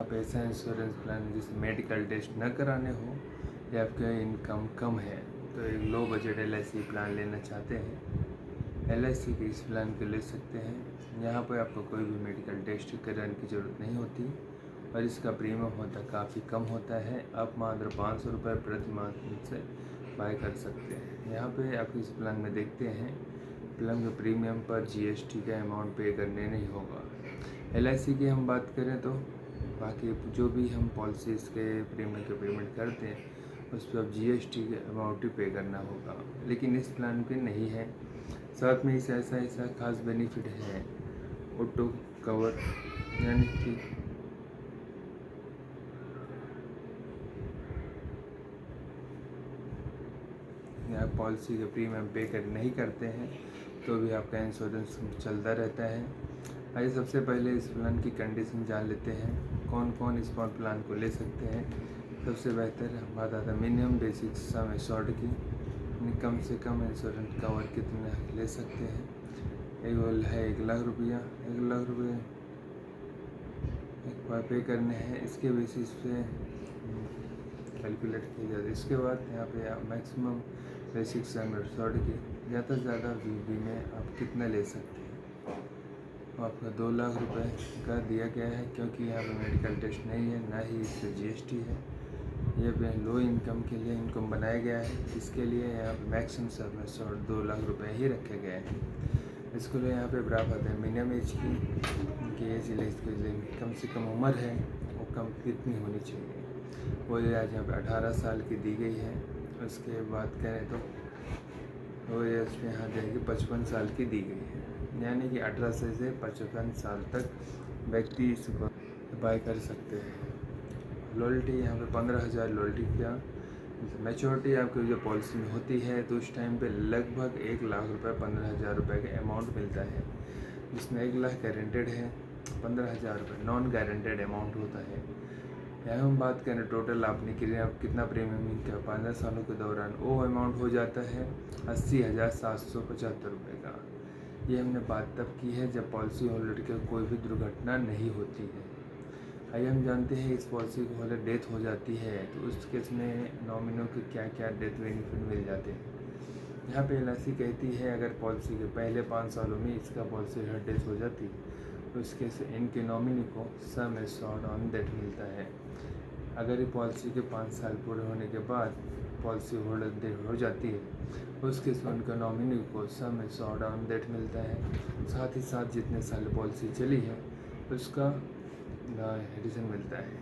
आप ऐसा insurance plan जिसमें मेडिकल टेस्ट न कराने हो या आपका इनकम कम है तो एक लो बजट LIC प्लान लेना चाहते हैं, LIC के इस प्लान को ले सकते हैं। यहाँ पर आपको कोई भी मेडिकल टेस्ट कराने की ज़रूरत नहीं होती और इसका प्रीमियम होता काफ़ी कम होता है। आप मात्र 500 रुपये प्रति माह से बाय कर सकते हैं। यहाँ पे आप इस प्लान में देखते हैं, प्लान के प्रीमियम पर GST का अमाउंट पे करने नहीं होगा। LIC की हम बात करें तो बाकी जो भी हम पॉलिसीज़ के प्रीमियम के पेमेंट करते हैं उस पर अब GST के अमाउंट ही पे करना होगा, लेकिन इस प्लान पे नहीं है। साथ में इस ऐसा खास बेनिफिट है ऑटो कवर, यानी कि आप पॉलिसी के प्रीमियम पे कर नहीं करते हैं तो भी आपका इंश्योरेंस चलता रहता है। आइए सबसे पहले इस प्लान की कंडीशन जान लेते हैं, कौन कौन इस प्लान को ले सकते हैं। सबसे बेहतर बात आता है मिनिमम बेसिक सम एश्योर्ड की, कम से कम इंश्योरेंस कवर कितना ले सकते हैं। एक है 1 लाख रुपया, 1 लाख रुपये एक बार पे करने हैं, इसके बेसिस पे कैलकुलेट किया जाता है। इसके बाद यहाँ पे आप मैक्सिमम बेसिक सम एश्योर्ड की ज़्यादा से ज़्यादा बीबी में आप कितना ले सकते हैं। आपका 2 लाख रुपए का दिया गया है, क्योंकि यहाँ पे मेडिकल टेस्ट नहीं है, ना ही इस पर GST है। ये पे लो इनकम के लिए इनकम बनाया गया है, इसके लिए यहाँ पे मैक्सिमम सम एश्योर्ड 2 लाख रुपए ही रखे गए हैं। इसके लिए यहाँ पे बराबर है मिनिमम एज की एज कम से कम उम्र है वो कम कितनी होनी चाहिए, वो एज यहाँ पे 18 साल की दी गई है। उसके बाद करें तो वो एज पे यहाँ जाएगी 55 साल की दी गई है, यानी कि 18 से 55 साल तक व्यक्ति इसको बाय कर सकते हैं। लॉयल्टी यहाँ पे 15,000 लॉयल्टी का मैच्योरिटी आपकी जो पॉलिसी में होती है तो उस टाइम पे लगभग 1 लाख रुपये 15,000 रुपये का अमाउंट मिलता है, जिसमें 1 लाख गारंटेड है, 15,000 रुपये नॉन गारंटेड अमाउंट होता है। यहाँ हम बात करें टोटल आपने कितना प्रीमियम किया 15 सालों के दौरान, वो अमाउंट हो जाता है 80,775 रुपये का। ये हमने बात तब की है जब पॉलिसी होल्डर की कोई भी दुर्घटना नहीं होती है। आइए हम जानते हैं इस पॉलिसी को होल्डर डेथ हो जाती है तो उस केस में नॉमिनों के क्या क्या डेथ बेनिफिट मिल जाते हैं। यहाँ पे LIC कहती है अगर पॉलिसी के पहले 5 सालों में इसका पॉलिसी होल्डर डेथ हो जाती है तो इस केस इनके नॉमिनी को सम एश्योर्ड ऑन डेथ मिलता है। अगर ये पॉलिसी के 5 साल पूरे होने के बाद पॉलिसी होल्डर डेथ हो जाती है उस केस में उनका नॉमिनी को सम एश्योर्ड ऑन डेथ मिलता है। साथ ही साथ जितने साल पॉलिसी चली है उसका एडिशन मिलता है।